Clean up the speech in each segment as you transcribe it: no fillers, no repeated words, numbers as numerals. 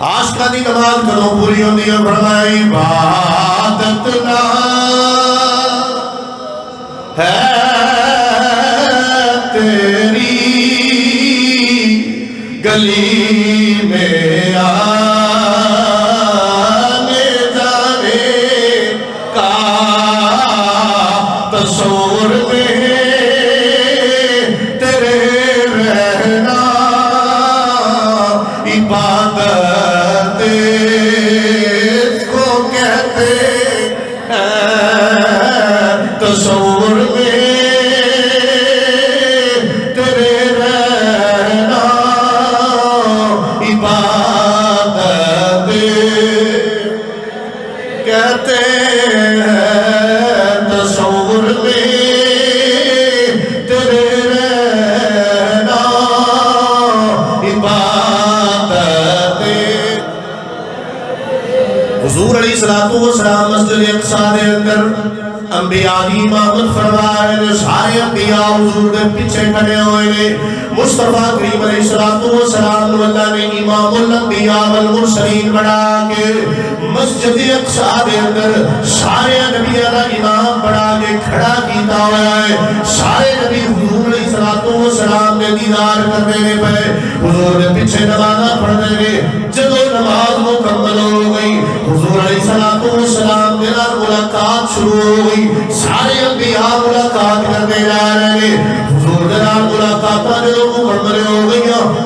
عاشقاں دی نماز کدوں پوری ہوندی ہے؟ فرمایا عبادت نہ ہے تیری گلی میں آنے جانے کا تصور میں تیرے رہنا عبادت کو کہتے ہیں، تصور میں تیرے رہنا عبادت کہتے ہیں، تصور میں تیرے رہنا عبادت۔ حضور علیہ السلام مسجد اقصی دے اندر انبیاء دی امامت فرمائے نے، سارے انبیاء حضور دے پیچھے کھڑے ہوئے نے۔ مصطفیٰ کریم علیہ السلام نو اللہ نے امام الانبیاء والمرسلین بنا کے مسجد اقصی دے اندر سارے نبیوں دا امام بنا کے کھڑا کیتا ہوا ہے۔ سارے نبی حضور علیہ السلام نے دیدار کرنے نے پہ، حضور دے پیچھے نماز پڑھنے نے۔ جدو نماز مکمل ہو گئی، حضور علیہ السلام کے نال ملاقات شروع ہو گئی۔ سارے انبیاء ملاقات کرنے جا رہے ہیں۔ حضور کے نال ملاقات جو مکمل ہو گئی،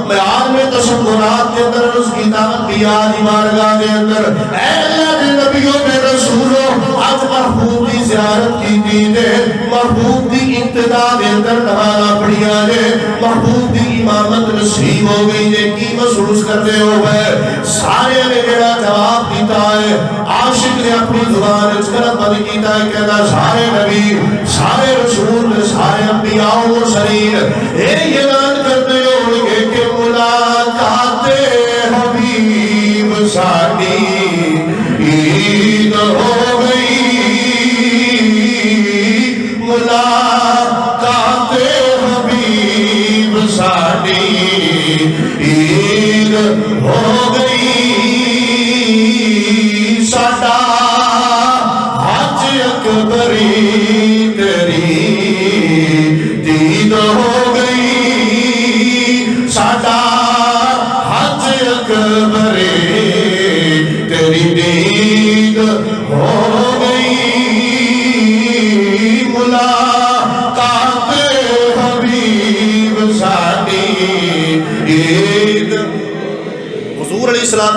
میں عالم تشکرات کے اندر عرض کیتا انبیاء دی بارگاہ کے اندر، اے اللہ کے نبیوں کے رسولوں، آج محبوب کی زیارت کی دے، محبوب کی ابتدا کے اندر نمازاں پڑھیاں نے، محبوب کی امامت نصیب ہو گئی ہے، کی محسوس کرتے ہو گئے؟ سارے نے جڑا جواب دیتا ہے، عاشق نے اپنی زبان اچکرت بند کیتا ہے، کہنا سارے نبی، سارے رسول، سارے انبیاء و مرسلین یہ اعلان کرتے ہوں گے کہ ملاقات حبیب ساڈی عید ہو گئی، ملاقات حبیب ساڈی عید ہو گئی، ساڈا حج اکبری تیری دید ہو گئی، ساڈا حج اکبری تیری دید ہو گئی، ملاقات حبیب ساڈی عید۔ حضور علیہ السلام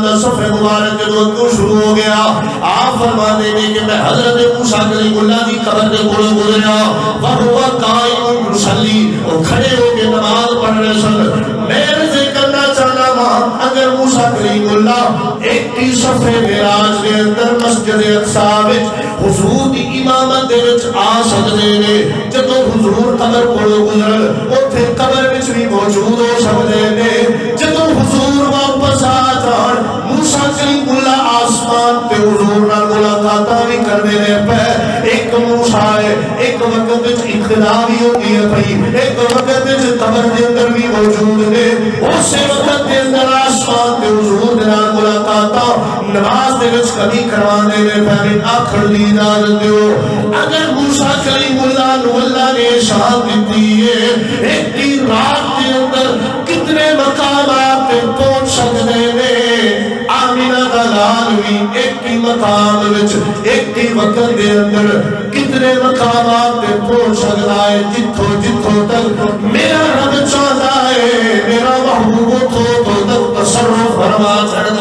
کا سفر مبارک جدو اگوں شروع ہو گیا، آپ فرماتے ہیں کہ میں حضرت موسیٰ کلیم اللہ کی قبر کے کولوں گزریا، وَهُوَ قَائِمٌ يُصَلِّي، وہ کھڑے ہو کے نماز پڑھ رہے سن۔ میں عرض کرنا چاہتا ہوں، اگر موسیٰ کلیم اللہ ایک ہی سفر معراج کے اندر مسجد اقصی وچ حضور دی امامت دے وچ آ سکدے نے، جدوں حضور قبر کولوں گزرن اوتھے قبر وچ بھی موجود ہو سکدے نے، جدوں حضور واپس آ جان موسیٰ کلیم اللہ آسمان تے حضور نال ملاقاتاں بھی کرنے نے پہ۔ ایک موسیٰ ہے، ایک وقت وچ اقتدا بھی ہوتی ہے پئی، ایک وقت وچ قبر دے اندر بھی موجود نے، اسی وقت دے اندر آسمان تے حضور دے نال ملاقاتاں نماز دے وچ کبھی کروانے نے پہ۔ آخر دی اجازت دیو، اگر موسیٰ کلیم اللہ نو اللہ نے شان دیتی ہے، ایک ہی رات دے اندر کتنے مقامات تے پہنچ سکتے نے؟ آمینہ دا لال بھی ایک ہی مقام وچ ایک ہی وقت دے اندر کتنے مقامات تے پہنچ سکتا ہے؟ جتھوں تک میرا رب چاہتا ہے، میرا محبوب تو تک تصرف فرما چڑھتا